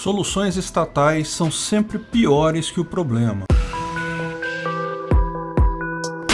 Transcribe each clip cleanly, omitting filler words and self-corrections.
Soluções estatais são sempre piores que o problema.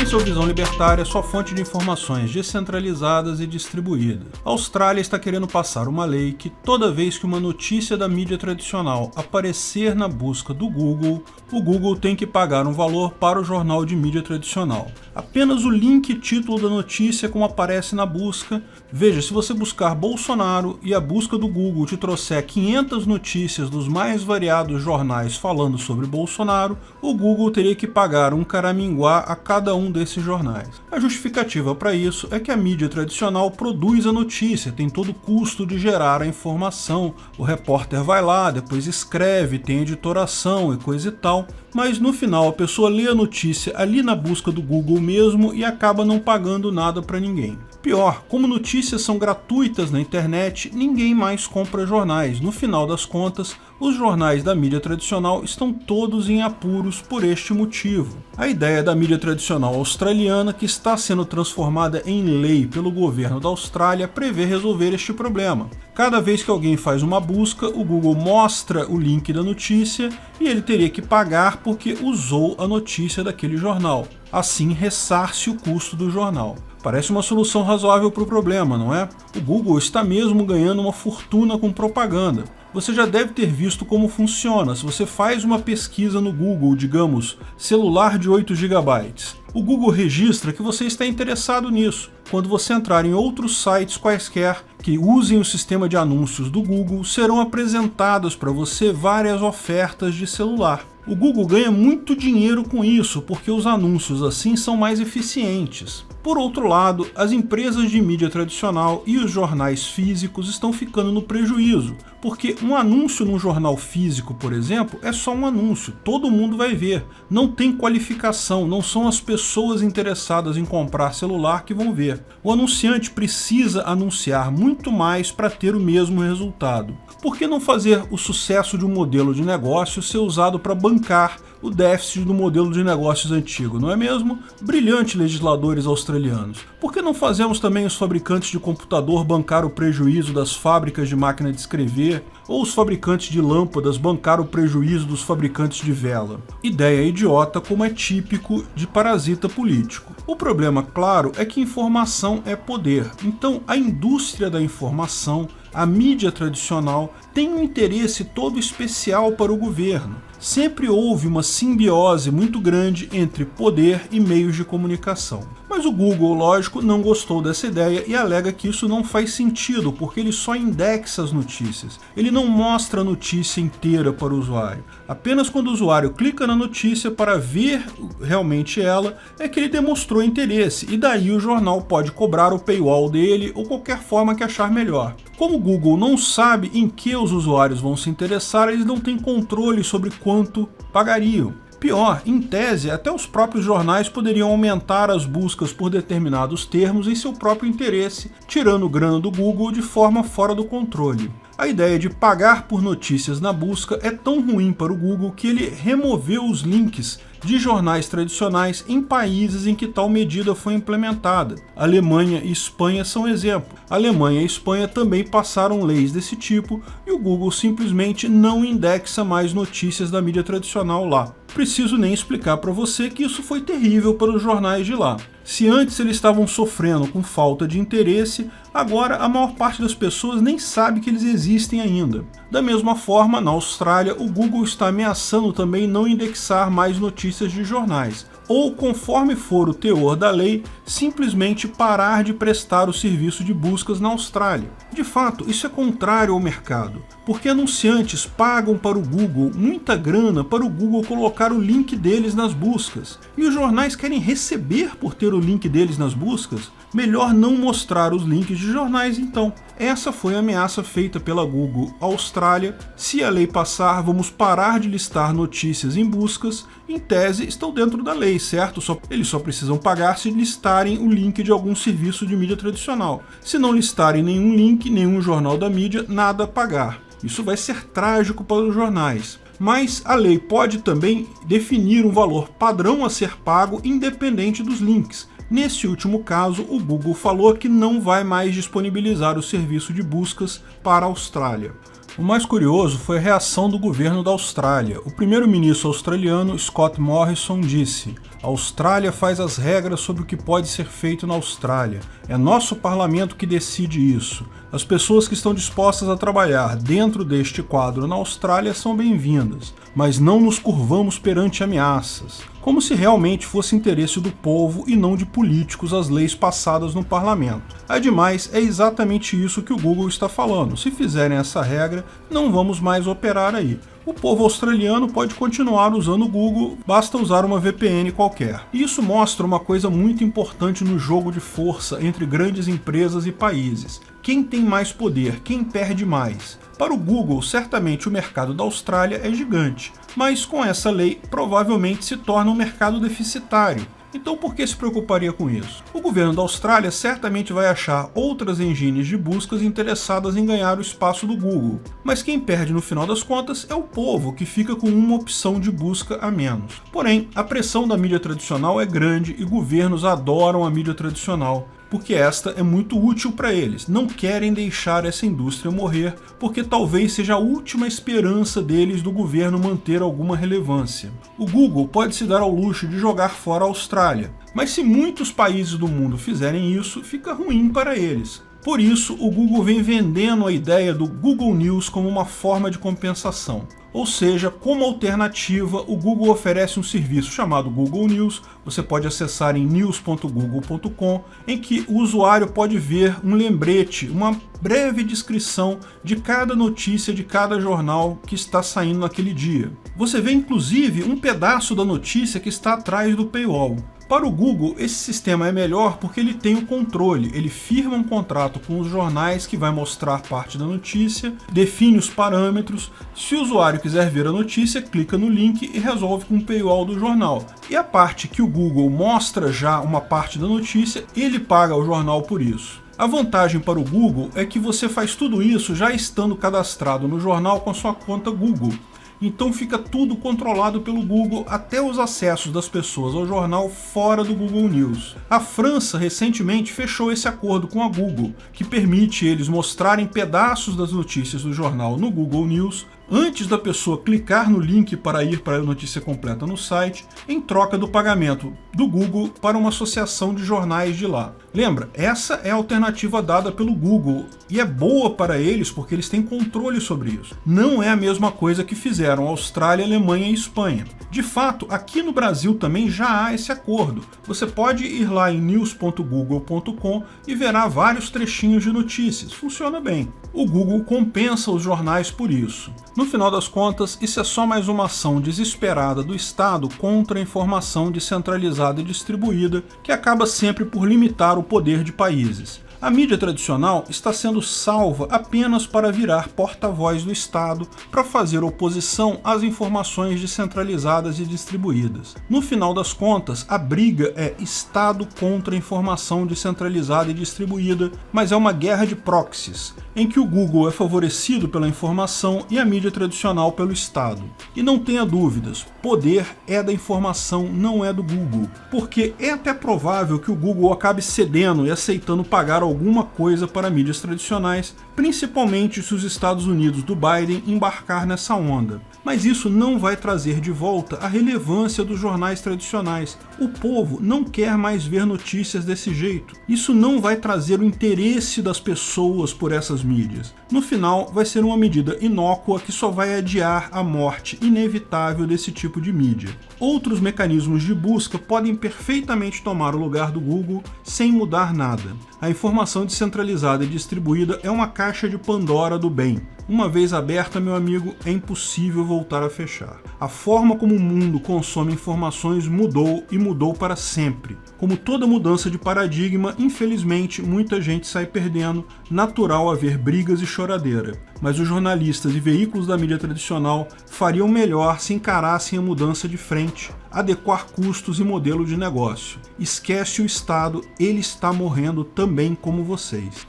Em sua visão libertária, sua fonte de informações descentralizadas e distribuídas. A Austrália está querendo passar uma lei que toda vez que uma notícia da mídia tradicional aparecer na busca do Google, o Google tem que pagar um valor para o jornal de mídia tradicional. Apenas o link e título da notícia como aparece na busca. Veja, se você buscar Bolsonaro e a busca do Google te trouxer 500 notícias dos mais variados jornais falando sobre Bolsonaro, o Google teria que pagar um caraminguá a cada um desses jornais. A justificativa para isso é que a mídia tradicional produz a notícia, tem todo o custo de gerar a informação, o repórter vai lá, depois escreve, tem editoração e coisa e tal, mas no final a pessoa lê a notícia ali na busca do Google mesmo e acaba não pagando nada para ninguém. Pior, como notícias são gratuitas na internet, ninguém mais compra jornais. No final das contas, os jornais da mídia tradicional estão todos em apuros por este motivo. A ideia da mídia tradicional australiana, que está sendo transformada em lei pelo governo da Austrália, prevê resolver este problema. Cada vez que alguém faz uma busca, o Google mostra o link da notícia e ele teria que pagar porque usou a notícia daquele jornal. Assim, ressarce o custo do jornal. Parece uma solução razoável para o problema, não é? O Google está mesmo ganhando uma fortuna com propaganda. Você já deve ter visto como funciona. Se você faz uma pesquisa no Google, digamos, celular de 8 GB, o Google registra que você está interessado nisso. Quando você entrar em outros sites quaisquer que usem o sistema de anúncios do Google, serão apresentadas para você várias ofertas de celular. O Google ganha muito dinheiro com isso, porque os anúncios assim são mais eficientes. Por outro lado, as empresas de mídia tradicional e os jornais físicos estão ficando no prejuízo, porque um anúncio num jornal físico, por exemplo, é só um anúncio, todo mundo vai ver. Não tem qualificação, não são as pessoas interessadas em comprar celular que vão ver. O anunciante precisa anunciar muito mais para ter o mesmo resultado. Por que não fazer o sucesso de um modelo de negócio ser usado para bancar o déficit do modelo de negócios antigo, não é mesmo? Brilhante, legisladores australianos. Por que não fazemos também os fabricantes de computador bancar o prejuízo das fábricas de máquina de escrever, ou os fabricantes de lâmpadas bancar o prejuízo dos fabricantes de vela? Ideia idiota, como é típico de parasita político. O problema, claro, é que informação é poder. Então, a indústria da informação, a mídia tradicional, tem um interesse todo especial para o governo. Sempre houve uma simbiose muito grande entre poder e meios de comunicação. Mas o Google, lógico, não gostou dessa ideia e alega que isso não faz sentido, porque ele só indexa as notícias. Ele não mostra a notícia inteira para o usuário. Apenas quando o usuário clica na notícia para ver realmente ela, é que ele demonstrou interesse, e daí o jornal pode cobrar o paywall dele ou qualquer forma que achar melhor. Como o Google não sabe em que os usuários vão se interessar, eles não têm controle sobre quanto pagariam. Pior, em tese, até os próprios jornais poderiam aumentar as buscas por determinados termos em seu próprio interesse, tirando grana do Google de forma fora do controle. A ideia de pagar por notícias na busca é tão ruim para o Google que ele removeu os links de jornais tradicionais em países em que tal medida foi implementada. Alemanha e Espanha são exemplo. Alemanha e Espanha também passaram leis desse tipo e o Google simplesmente não indexa mais notícias da mídia tradicional lá. Preciso nem explicar para você que isso foi terrível para os jornais de lá. Se antes eles estavam sofrendo com falta de interesse, agora a maior parte das pessoas nem sabe que eles existem ainda. Da mesma forma, na Austrália, o Google está ameaçando também não indexar mais notícias de jornais, ou, conforme for o teor da lei, simplesmente parar de prestar o serviço de buscas na Austrália. De fato, isso é contrário ao mercado, porque anunciantes pagam para o Google muita grana para o Google colocar o link deles nas buscas, e os jornais querem receber por ter o link deles nas buscas. Melhor não mostrar os links de jornais então. Essa foi a ameaça feita pela Google à Austrália. Se a lei passar, vamos parar de listar notícias em buscas. Em tese, estão dentro da lei, certo? Eles só precisam pagar se listarem o link de algum serviço de mídia tradicional. Se não listarem nenhum link, nenhum jornal da mídia, nada a pagar. Isso vai ser trágico para os jornais. Mas a lei pode também definir um valor padrão a ser pago independente dos links. Nesse último caso, o Google falou que não vai mais disponibilizar o serviço de buscas para a Austrália. O mais curioso foi a reação do governo da Austrália. O primeiro-ministro australiano, Scott Morrison, disse: "A Austrália faz as regras sobre o que pode ser feito na Austrália. É nosso parlamento que decide isso. As pessoas que estão dispostas a trabalhar dentro deste quadro na Austrália são bem-vindas, mas não nos curvamos perante ameaças." Como se realmente fosse interesse do povo e não de políticos as leis passadas no parlamento. Ademais, é exatamente isso que o Google está falando. Se fizerem essa regra, não vamos mais operar aí. O povo australiano pode continuar usando o Google, basta usar uma VPN qualquer. E isso mostra uma coisa muito importante no jogo de força entre grandes empresas e países. Quem tem mais poder? Quem perde mais? Para o Google, certamente o mercado da Austrália é gigante, mas com essa lei provavelmente se torna um mercado deficitário. Então por que se preocuparia com isso? O governo da Austrália certamente vai achar outras engines de buscas interessadas em ganhar o espaço do Google, mas quem perde no final das contas é o povo, que fica com uma opção de busca a menos. Porém, a pressão da mídia tradicional é grande e governos adoram a mídia tradicional, porque esta é muito útil para eles. Não querem deixar essa indústria morrer, porque talvez seja a última esperança deles do governo manter alguma relevância. O Google pode se dar ao luxo de jogar fora a Austrália, mas se muitos países do mundo fizerem isso, fica ruim para eles. Por isso, o Google vem vendendo a ideia do Google News como uma forma de compensação. Ou seja, como alternativa, o Google oferece um serviço chamado Google News. Você pode acessar em news.google.com, em que o usuário pode ver um lembrete, uma breve descrição de cada notícia de cada jornal que está saindo naquele dia. Você vê inclusive um pedaço da notícia que está atrás do paywall. Para o Google, esse sistema é melhor porque ele tem o controle, ele firma um contrato com os jornais que vai mostrar parte da notícia, define os parâmetros. Se o usuário quiser ver a notícia, clica no link e resolve com o paywall do jornal. E a parte que o Google mostra já uma parte da notícia, ele paga ao jornal por isso. A vantagem para o Google é que você faz tudo isso já estando cadastrado no jornal com a sua conta Google. Então fica tudo controlado pelo Google, até os acessos das pessoas ao jornal fora do Google News. A França recentemente fechou esse acordo com a Google, que permite eles mostrarem pedaços das notícias do jornal no Google News, antes da pessoa clicar no link para ir para a notícia completa no site, em troca do pagamento do Google para uma associação de jornais de lá. Lembra, essa é a alternativa dada pelo Google e é boa para eles porque eles têm controle sobre isso. Não é a mesma coisa que fizeram a Austrália, Alemanha e Espanha. De fato, aqui no Brasil também já há esse acordo. Você pode ir lá em news.google.com e verá vários trechinhos de notícias. Funciona bem. O Google compensa os jornais por isso. No final das contas, isso é só mais uma ação desesperada do Estado contra a informação descentralizada e distribuída, que acaba sempre por limitar o poder de países. A mídia tradicional está sendo salva apenas para virar porta-voz do Estado para fazer oposição às informações descentralizadas e distribuídas. No final das contas, a briga é Estado contra a informação descentralizada e distribuída, mas é uma guerra de proxies, em que o Google é favorecido pela informação e a mídia tradicional pelo Estado. E não tenha dúvidas, poder é da informação, não é do Google, porque é até provável que o Google acabe cedendo e aceitando pagar alguma coisa para mídias tradicionais, principalmente se os Estados Unidos do Biden embarcar nessa onda. Mas isso não vai trazer de volta a relevância dos jornais tradicionais. O povo não quer mais ver notícias desse jeito. Isso não vai trazer o interesse das pessoas por essas mídias. No final, vai ser uma medida inócua que só vai adiar a morte inevitável desse tipo de mídia. Outros mecanismos de busca podem perfeitamente tomar o lugar do Google sem mudar nada. A informação descentralizada e distribuída é uma caixa de Pandora do bem. Uma vez aberta, meu amigo, é impossível voltar a fechar. A forma como o mundo consome informações mudou e mudou para sempre. Como toda mudança de paradigma, infelizmente, muita gente sai perdendo, natural haver brigas e choradeira. Mas os jornalistas e veículos da mídia tradicional fariam melhor se encarassem a mudança de frente, adequar custos e modelo de negócio. Esquece o Estado, ele está morrendo também como vocês.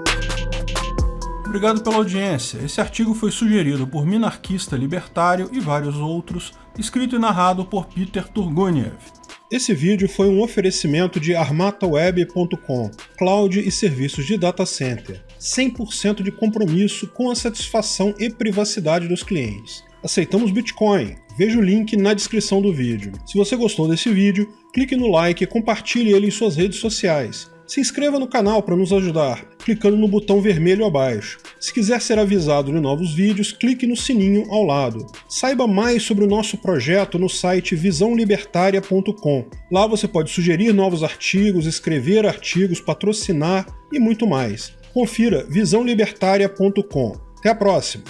Obrigado pela audiência. Esse artigo foi sugerido por Minarquista Libertário e vários outros, escrito e narrado por Peter Turguniev. Esse vídeo foi um oferecimento de armataweb.com, cloud e serviços de data center. 100% de compromisso com a satisfação e privacidade dos clientes. Aceitamos Bitcoin. Veja o link na descrição do vídeo. Se você gostou desse vídeo, clique no like e compartilhe ele em suas redes sociais. Se inscreva no canal para nos ajudar, clicando no botão vermelho abaixo. Se quiser ser avisado de novos vídeos, clique no sininho ao lado. Saiba mais sobre o nosso projeto no site visãolibertaria.com. Lá você pode sugerir novos artigos, escrever artigos, patrocinar e muito mais. Confira visãolibertaria.com. Até a próxima!